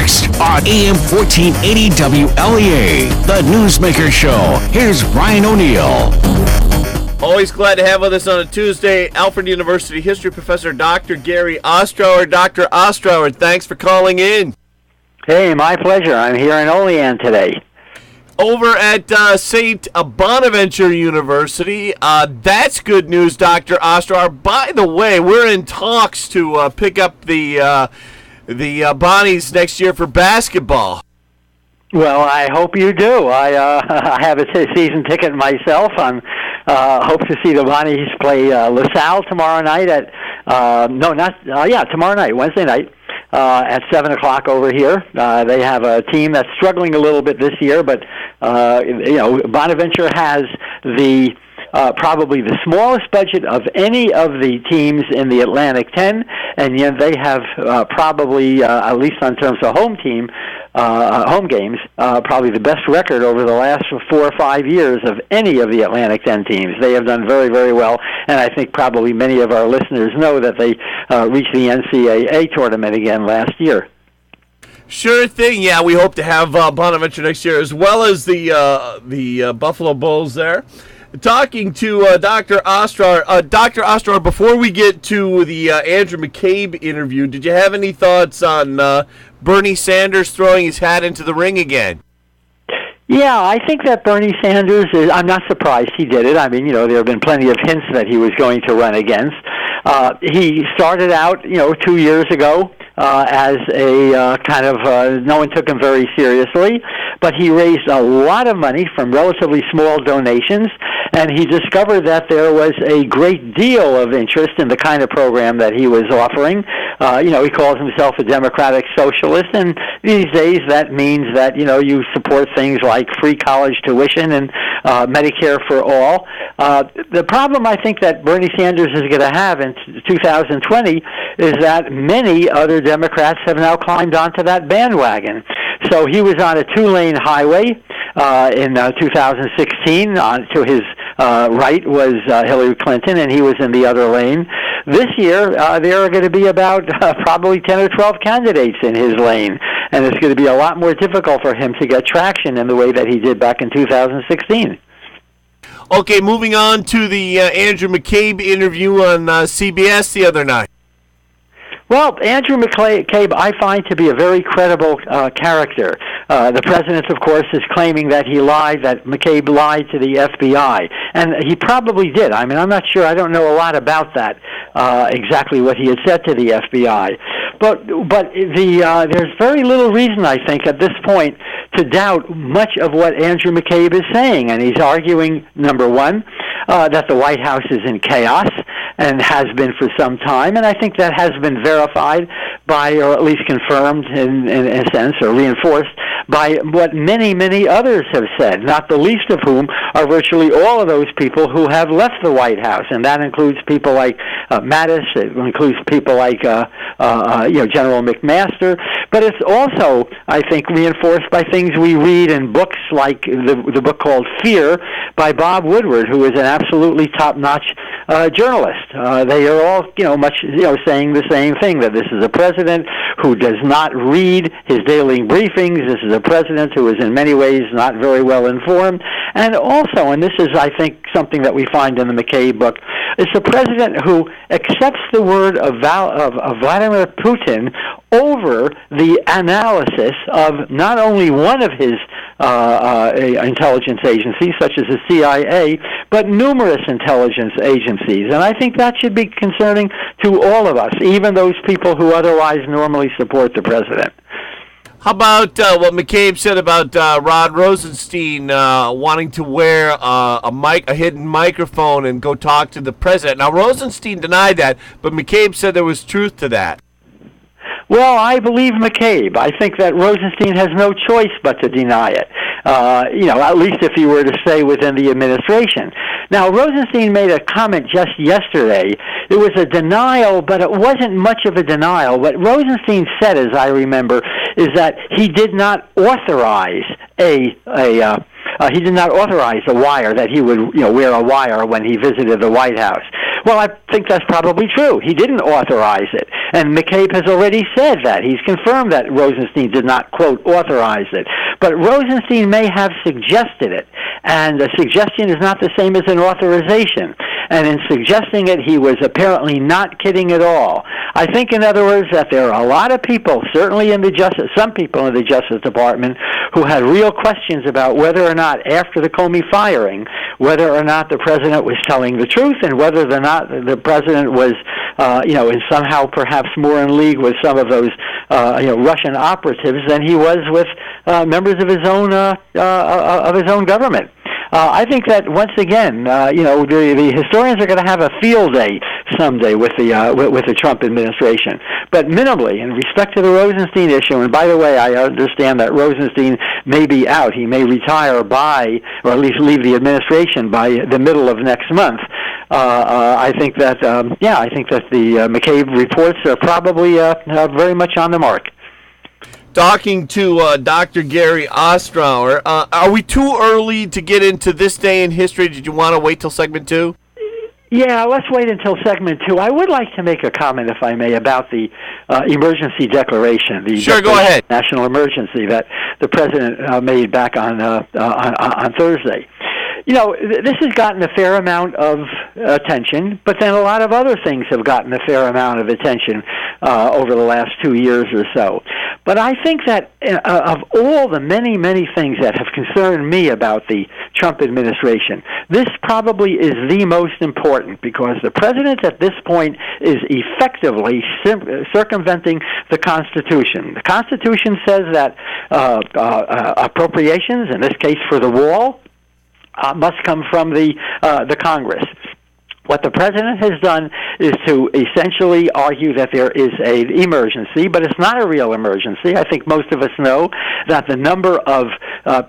next on AM 1480 WLEA, the Newsmaker Show. Here's Brian O'Neill. Always glad to have with us on a Tuesday, Alfred University history professor Dr. Gary Ostrower. Dr. Ostrower, thanks for calling in. Hey, my pleasure. I'm here in Olean today. Over at St. Bonaventure University. That's good news, Dr. Ostrower. By the way, we're in talks to pick up the Bonnies next year for basketball. Well, I hope you do. I have a season ticket myself. I'm hope to see the Bonnies play LaSalle tomorrow night at tomorrow night, Wednesday night. At 7 o'clock over here. They have a team that's struggling a little bit this year, but Bonaventure has the probably the smallest budget of any of the teams in the Atlantic 10, and yet they have probably, at least in terms of home games, probably the best record over the last 4 or 5 years of any of the Atlantic 10 teams. They have done very, very well, and I think probably many of our listeners know that they reached the NCAA tournament again last year. Sure thing. Yeah, we hope to have Bonaventure next year, as well as the Buffalo Bulls there. Talking to Dr. Ostrower. Dr. Ostrower, before we get to the Andrew McCabe interview, did you have any thoughts on Bernie Sanders throwing his hat into the ring again? Yeah, I think that Bernie Sanders I'm not surprised he did it. I mean, there have been plenty of hints that he was going to run against. He started out, 2 years ago, as a kind of, no one took him very seriously, but he raised a lot of money from relatively small donations, and he discovered that there was a great deal of interest in the kind of program that he was offering. He calls himself a democratic socialist, and these days that means that, you support things like free college tuition and Medicare for all. The problem I think that Bernie Sanders is going to have in 2020 is that many other Democrats have now climbed onto that bandwagon. So he was on a two-lane highway in 2016. To his right was Hillary Clinton, and he was in the other lane. This year, there are going to be about probably 10 or 12 candidates in his lane, and it's going to be a lot more difficult for him to get traction in the way that he did back in 2016. Okay, moving on to the Andrew McCabe interview on CBS the other night. Well, Andrew McCabe, I find to be a very credible character. The president, of course, is claiming that that McCabe lied to the FBI, and he probably did. I mean, I'm not sure. I don't know a lot about that, exactly what he had said to the FBI. But there's very little reason, I think, at this point to doubt much of what Andrew McCabe is saying, and he's arguing, number one, that the White House is in chaos, and has been for some time, and I think that has been verified by, or at least confirmed in a sense, or reinforced by what many, many others have said, not the least of whom are virtually all of those people who have left the White House, and that includes people like Mattis, it includes people like General McMaster, but it's also, I think, reinforced by things we read in books like the book called Fear by Bob Woodward, who is an absolutely top-notch journalist. They are all, saying the same thing, that this is a president who does not read his daily briefings. This is a president who is in many ways not very well informed. And also, and this is, I think, something that we find in the McCabe book, it's a president who accepts the word of Vladimir Putin over the analysis of not only one of his intelligence agencies, such as the CIA, but numerous intelligence agencies. And I think that should be concerning to all of us, even those people who otherwise normally support the president. How about what McCabe said about Rod Rosenstein wanting to wear a hidden microphone and go talk to the president? Now, Rosenstein denied that, but McCabe said there was truth to that. Well, I believe McCabe. I think that Rosenstein has no choice but to deny it, at least if he were to stay within the administration. Now, Rosenstein made a comment just yesterday. It was a denial, but it wasn't much of a denial. What Rosenstein said, as I remember, is that he did not authorize he did not authorize a wire, that he would wear a wire when he visited the White House. Well, I think that's probably true. He didn't authorize it. And McCabe has already said that. He's confirmed that Rosenstein did not, quote, authorize it. But Rosenstein may have suggested it. And a suggestion is not the same as an authorization. And in suggesting it, he was apparently not kidding at all. I think, in other words, that there are a lot of people, certainly in the Justice, some people in the Justice Department, who had real questions about whether or not, after the Comey firing, whether or not the president was telling the truth, and whether or not the president was, and somehow perhaps more in league with some of those, Russian operatives than he was with members of his own government. I think that once again, the historians are going to have a field day someday with the Trump administration. But minimally, in respect to the Rosenstein issue, and by the way, I understand that Rosenstein may be out. He may retire by, or at least leave the administration by the middle of next month. I think that the McCabe reports are probably very much on the mark. Talking to Dr. Gary Ostrower. Are we too early to get into this day in history? Did you want to wait till segment 2? Yeah, let's wait until segment 2. I would like to make a comment, if I may, about the emergency declaration. Sure, go ahead. National emergency that the president made back on Thursday. This has gotten a fair amount of attention, but then a lot of other things have gotten a fair amount of attention over the last 2 years or so. But I think that of all the many, many things that have concerned me about the Trump administration, this probably is the most important, because the president at this point is effectively circumventing the Constitution. The Constitution says that appropriations, in this case for the wall, must come from the Congress. What the president has done is to essentially argue that there is an emergency, but it's not a real emergency. I think most of us know that the number of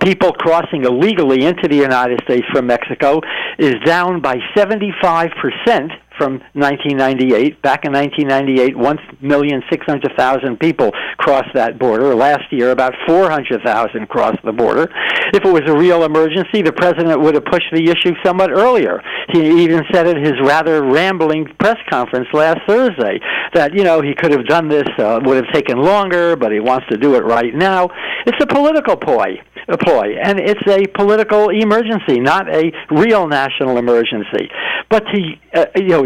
people crossing illegally into the United States from Mexico is down by 75% from 1998. Back in 1998, 1,600,000 people crossed that border. Last year, about 400,000 crossed the border. If it was a real emergency, the president would have pushed the issue somewhat earlier. He even said at his rather rambling press conference last Thursday that, he could have done this, would have taken longer, but he wants to do it right now. It's a political ploy, and it's a political emergency, not a real national emergency. But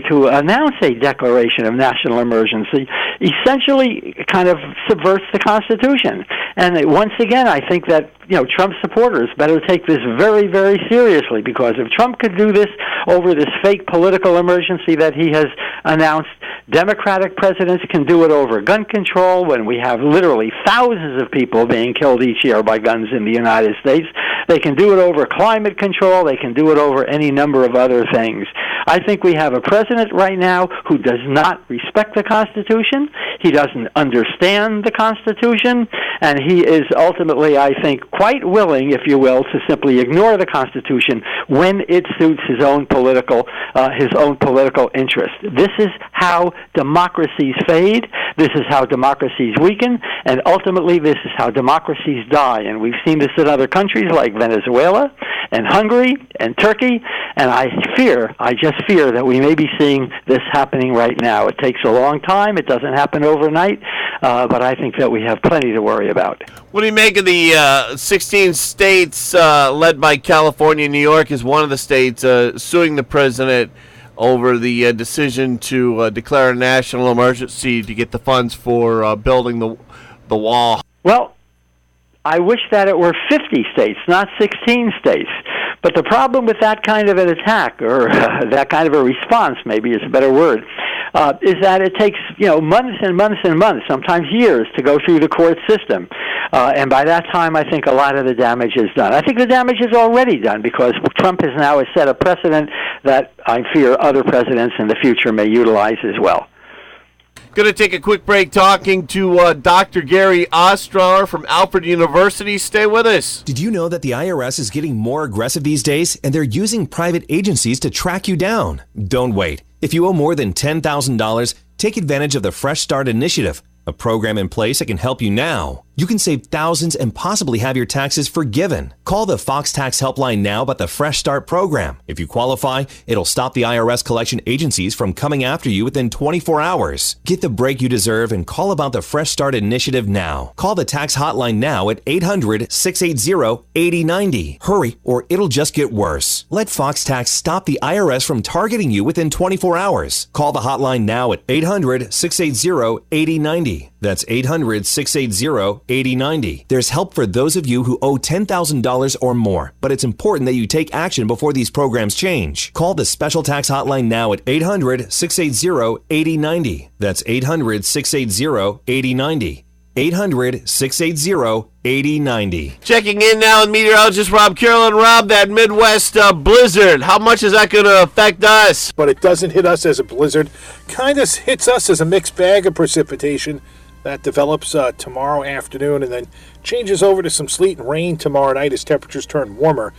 to announce a declaration of national emergency essentially kind of subverts the Constitution. And once again, I think that Trump supporters better take this very, very seriously, because if Trump could do this over this fake political emergency that he has announced, Democratic presidents can do it over gun control, when we have literally thousands of people being killed each year by guns in the United States. They can do it over climate control. They can do it over any number of other things. I think we have a president right now who does not respect the Constitution. He doesn't understand the Constitution, and he is ultimately, I think, quite willing, if you will, to simply ignore the Constitution when it suits his own political interest. This is how democracies fade. This is how democracies weaken, and ultimately this is how democracies die. And we've seen this in other countries like Venezuela and Hungary and Turkey, and I just fear that we may be seeing this happening right now. It takes a long time. It doesn't happen overnight, but I think that we have plenty to worry about. What do you make of the 16 states led by California? New York is one of the states suing the president over the decision to declare a national emergency to get the funds for building the wall. Well, I wish that it were 50 states, not 16 states. But the problem with that kind of an attack, or that kind of a response, maybe is a better word, is that it takes months and months and months, sometimes years, to go through the court system. And by that time, I think a lot of the damage is done. I think the damage is already done, because Trump has now set a precedent that I fear other presidents in the future may utilize as well. Going to take a quick break talking to Dr. Gary Ostrower from Alfred University. Stay with us. Did you know that the IRS is getting more aggressive these days, and they're using private agencies to track you down? Don't wait. If you owe more than $10,000, take advantage of the Fresh Start Initiative, a program in place that can help you now. You can save thousands and possibly have your taxes forgiven. Call the Fox Tax Helpline now about the Fresh Start program. If you qualify, it'll stop the IRS collection agencies from coming after you within 24 hours. Get the break you deserve and call about the Fresh Start initiative now. Call the tax hotline now at 800-680-8090. Hurry, or it'll just get worse. Let Fox Tax stop the IRS from targeting you within 24 hours. Call the hotline now at 800-680-8090. That's 800-680-8090. There's help for those of you who owe $10,000 or more, but it's important that you take action before these programs change. Call the special tax hotline now at 800-680-8090. That's 800-680-8090. 800-680-8090. Checking in now with meteorologist Rob Carroll. Rob, that Midwest blizzard, how much is that going to affect us? But it doesn't hit us as a blizzard. Kind of hits us as a mixed bag of precipitation that develops tomorrow afternoon and then changes over to some sleet and rain tomorrow night as temperatures turn warmer.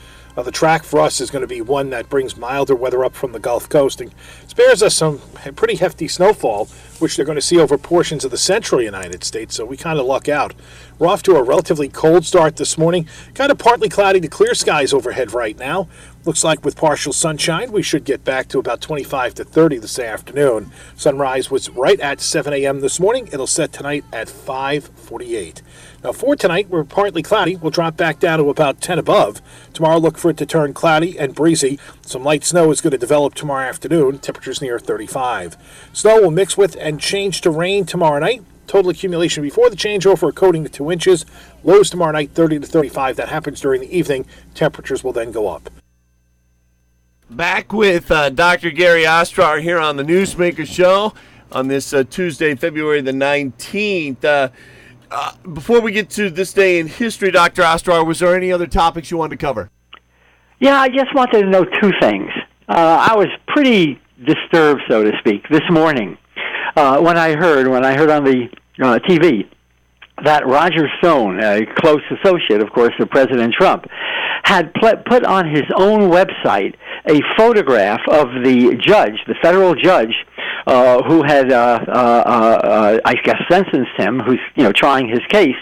The track for us is going to be one that brings milder weather up from the Gulf Coast and spares us some pretty hefty snowfall, which they're going to see over portions of the central United States, so we kind of luck out. We're off to a relatively cold start this morning. Kind of partly cloudy to clear skies overhead right now. Looks like with partial sunshine, we should get back to about 25 to 30 this afternoon. Sunrise was right at 7 a.m. this morning. It'll set tonight at 5:48. Now for tonight, we're partly cloudy. We'll drop back down to about 10 above. Tomorrow, look for it to turn cloudy and breezy. Some light snow is going to develop tomorrow afternoon. Temperatures near 35. Snow will mix with and change to rain tomorrow night. Total accumulation before the changeover a coating to 2 inches. Lows tomorrow night 30 to 35. That happens during the evening. Temperatures will then go up. Back with Dr. Gary Ostrower here on the Newsmaker Show on this Tuesday, February the 19th. Before we get to this day in history, Dr. Ostrower, was there any other topics you wanted to cover? Yeah, I just wanted to know two things. I was pretty disturbed, so to speak, this morning when I heard on the TV that Roger Stone, a close associate, of course, of President Trump, had put on his own website a photograph of the judge, the federal judge, who had, I guess, sentenced him, who's trying his case,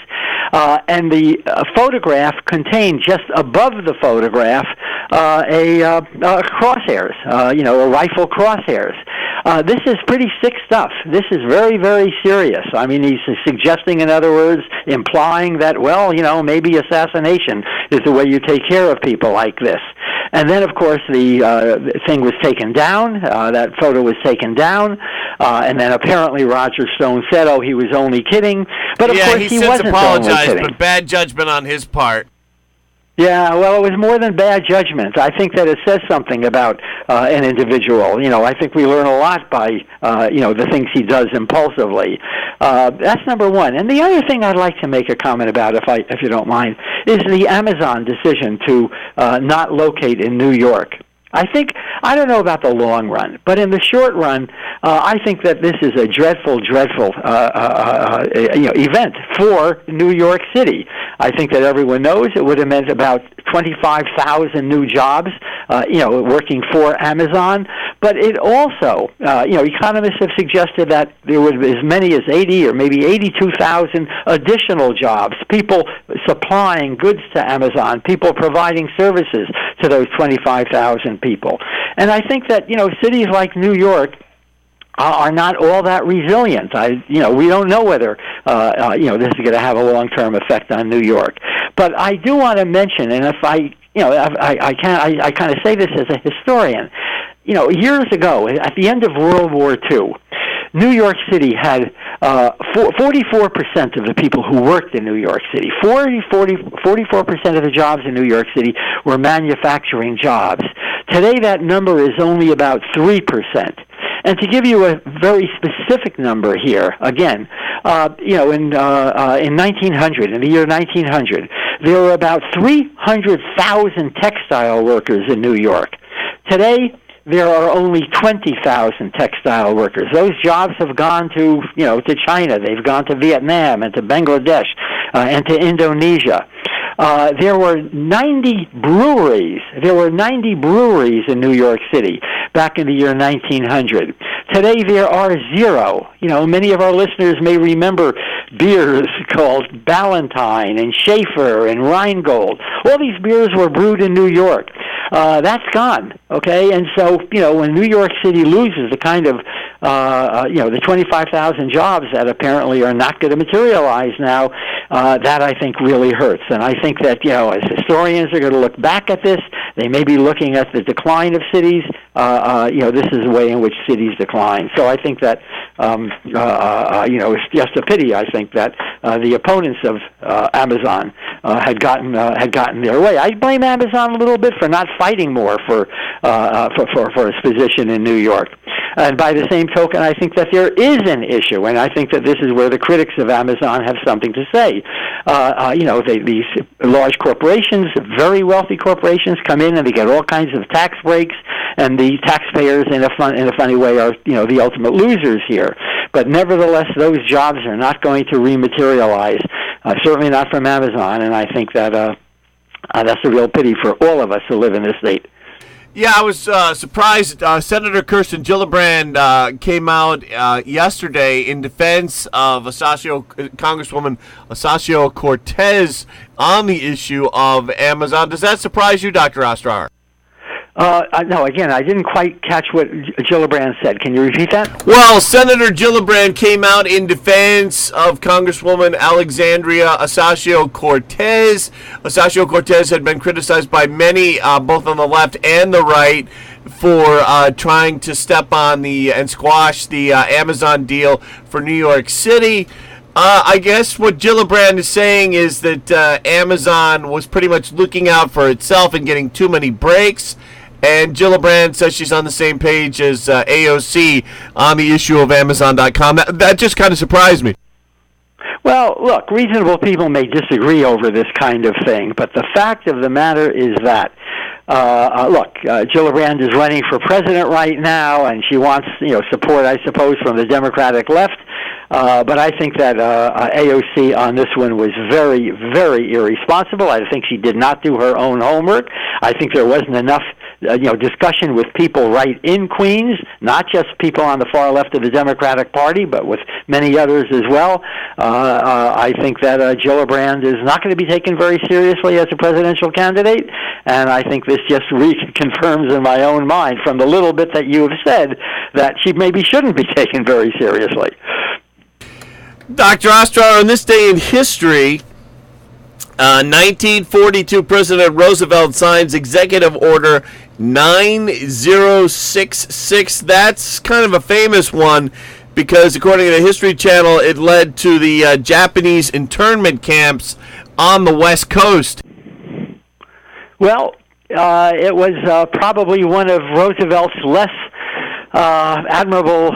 and the photograph contained just above the photograph a crosshairs, a rifle crosshairs. This is pretty sick stuff. This is very, very serious. I mean, he's suggesting, in other words, implying that, well, maybe assassination is the way you take care of people like this. And then, of course, the thing was taken down. That photo was taken down. And then apparently Roger Stone said, oh, he was only kidding. But, of course, he wasn't only kidding. But bad judgment on his part. Yeah, well, it was more than bad judgment. I think that it says something about an individual. I think we learn a lot by, the things he does impulsively. That's number one. And the other thing I'd like to make a comment about, if you don't mind, is the Amazon decision to not locate in New York. I don't know about the long run, but in the short run, I think that this is a dreadful event for New York City. I think that everyone knows it would have meant about 25,000 new jobs, working for Amazon. But it also, economists have suggested that there would be as many as 80 or maybe 82,000 additional jobs, people supplying goods to Amazon, people providing services to those 25,000 people. And I think that, cities like New York are not all that resilient. We don't know whether, this is going to have a long-term effect on New York. But I do want to mention, and I kind of say this as a historian, years ago, at the end of World War II, New York City had 44% of the people who worked in New York City. 44% of the jobs in New York City were manufacturing jobs. Today, that number is only about 3%. And to give you a very specific number here, again, in 1900, in the year 1900, there were about 300,000 textile workers in New York. Today, there are only 20,000 textile workers. Those jobs have gone to China. They've gone to Vietnam and to Bangladesh and to Indonesia. There were 90 breweries. There were 90 breweries in New York City back in the year 1900. Today there are 0. Many of our listeners may remember beers called Ballantine and Schaefer and Rheingold. All these beers were brewed in New York. That's gone, okay? And so, when New York City loses the kind of, the 25,000 jobs that apparently are not going to materialize now, that I think really hurts. And I think that, as historians are going to look back at this, they may be looking at the decline of cities. This is the way in which cities decline. So I think that, it's just a pity, I think, that the opponents of Amazon had gotten their way. I blame Amazon a little bit for not fighting more for its position in New York. And by the same token, I think that there is an issue, and I think that this is where the critics of Amazon have something to say. These large corporations, very wealthy corporations, come in and they get all kinds of tax breaks, and the taxpayers, in a funny way, are the ultimate losers here. But nevertheless, those jobs are not going to rematerialize, certainly not from Amazon, and I think that that's a real pity for all of us who live in this state. Yeah, I was surprised. Senator Kirsten Gillibrand came out yesterday in defense of Congresswoman Ocasio-Cortez on the issue of Amazon. Does that surprise you, Dr. Ostrower? No, again, I didn't quite catch what Gillibrand said. Can you repeat that? Well, Senator Gillibrand came out in defense of Congresswoman Alexandria Ocasio-Cortez. Ocasio-Cortez had been criticized by many, both on the left and the right, for trying to step on and squash the Amazon deal for New York City. I guess what Gillibrand is saying is that Amazon was pretty much looking out for itself and getting too many breaks. And Gillibrand says she's on the same page as AOC on the issue of Amazon.com. That just kind of surprised me. Well, look, reasonable people may disagree over this kind of thing, but the fact of the matter is that, Gillibrand is running for president right now, and she wants, support, I suppose, from the Democratic left. But I think that AOC on this one was very, very irresponsible. I think she did not do her own homework. I think there wasn't enough discussion with people right in Queens, not just people on the far left of the Democratic Party, but with many others as well. I think that Gillibrand is not going to be taken very seriously as a presidential candidate, and I think this just reconfirms in my own mind, from the little bit that you have said, that she maybe shouldn't be taken very seriously. Dr. Ostrower, on this day in history, 1942, President Roosevelt signs Executive Order 9066. That's kind of a famous one because, according to the History Channel, it led to the Japanese internment camps on the West Coast. Well, it was probably one of Roosevelt's less admirable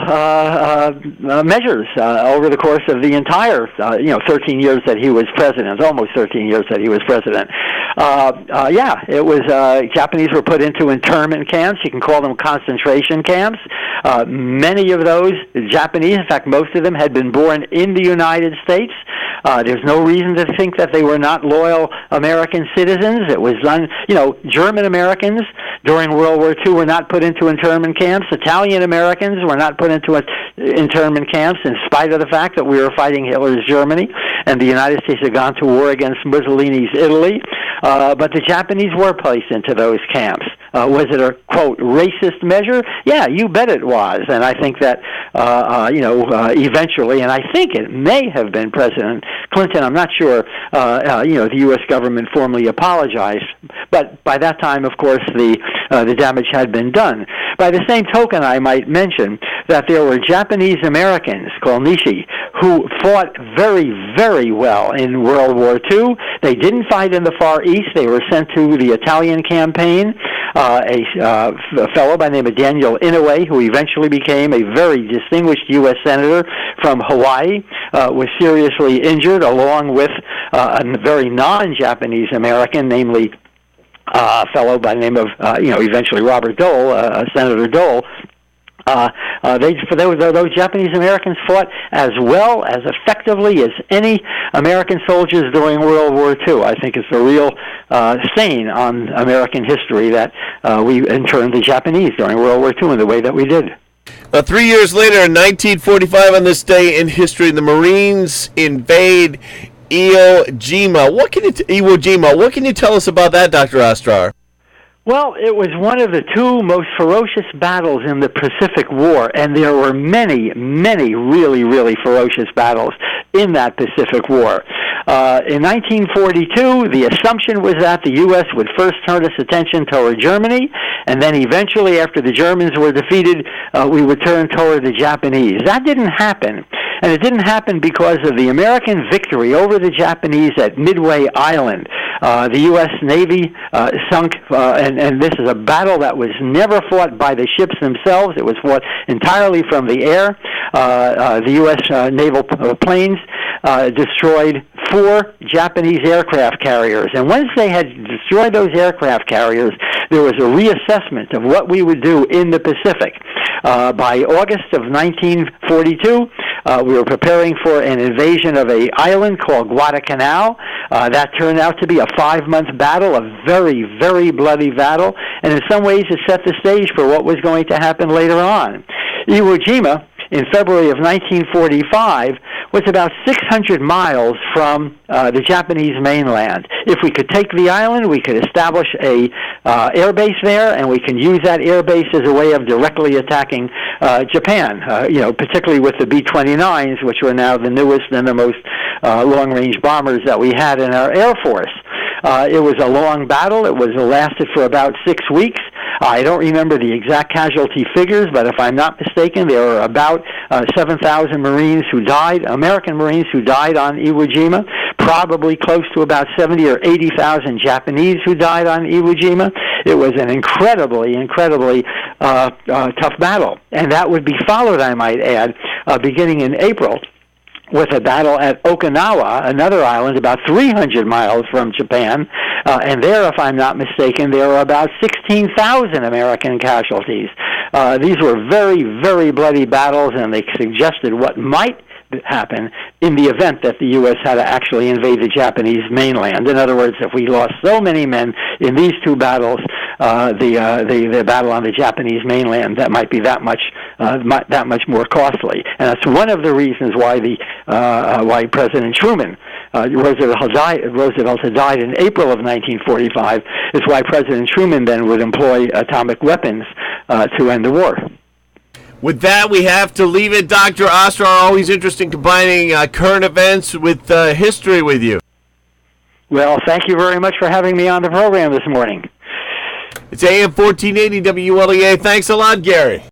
measures over the course of the entire 13 years that he was president, almost 13 years that he was president. It was Japanese were put into internment camps. You can call them concentration camps. Many of those Japanese, in fact, most of them had been born in the United States. There's no reason to think that they were not loyal American citizens. It was done, German Americans during World War II were not put into internment camps. Italian Americans were not put into internment camps in spite of the fact that we were fighting Hitler's Germany and the United States had gone to war against Mussolini's Italy. But the Japanese were placed into those camps. Was it a, quote, racist measure? Yeah, you bet it was. And I think that, eventually, and I think it may have been President Clinton, I'm not sure, the U.S. government formally apologized. But by that time, of course, the damage had been done. By the same token, I might mention that there were Japanese Americans called Nishi who fought very, very well in World War II. They didn't fight in the Far East. They were sent to the Italian campaign. A fellow by the name of Daniel Inouye, who eventually became a very distinguished U.S. Senator from Hawaii, was seriously injured, along with a very non-Japanese American, namely a fellow by the name of, eventually Robert Dole, Senator Dole. Those Japanese Americans fought as well, as effectively as any American soldiers during World War II. I think it's a real stain on American history that we interned the Japanese during World War II in the way that we did. 3 years later, in 1945, on this day in history, the Marines invade Iwo Jima. What can you tell us about that, Dr. Ostrower? Well, it was one of the two most ferocious battles in the Pacific War, and there were many, many really, really ferocious battles in that Pacific War. In 1942, the assumption was that the U.S. would first turn its attention toward Germany, and then eventually, after the Germans were defeated, we would turn toward the Japanese. That didn't happen, and it didn't happen because of the American victory over the Japanese at Midway Island. The U.S. Navy sunk, and this is a battle that was never fought by the ships themselves. It was fought entirely from the air. The U.S. naval planes destroyed 4 Japanese aircraft carriers. And once they had destroyed those aircraft carriers, there was a reassessment of what we would do in the Pacific. By August of 1942, we were preparing for an invasion of an island called Guadalcanal. That turned out to be a 5-month battle, a very, very bloody battle, and in some ways it set the stage for what was going to happen later on. Iwo Jima, in February of 1945, was about 600 miles from the Japanese mainland. If we could take the island, we could establish a air base there, and we can use that air base as a way of directly attacking Japan, particularly with the B-29s, which were now the newest and the most long-range bombers that we had in our Air Force. It was a long battle. It lasted for about 6 weeks. I don't remember the exact casualty figures, but if I'm not mistaken, there were about 7,000 Marines who died, American Marines who died on Iwo Jima, probably close to about 70 or 80,000 Japanese who died on Iwo Jima. It was an incredibly tough battle. And that would be followed, I might add, beginning in April, with a battle at Okinawa, another island about 300 miles from Japan. And there, if I'm not mistaken, there were about 16,000 American casualties. These were very, very bloody battles, and they suggested what might happen in the event that the U.S. had to actually invade the Japanese mainland. In other words, if we lost so many men in these two battles, the battle on the Japanese mainland, that might be that much more costly. And that's one of the reasons why why President Truman, Roosevelt had died in April of 1945, is why President Truman then would employ atomic weapons to end the war. With that, we have to leave it. Dr. Ostrower, always interesting combining current events with history with you. Well, thank you very much for having me on the program this morning. It's AM 1480 WLEA. Thanks a lot, Gary.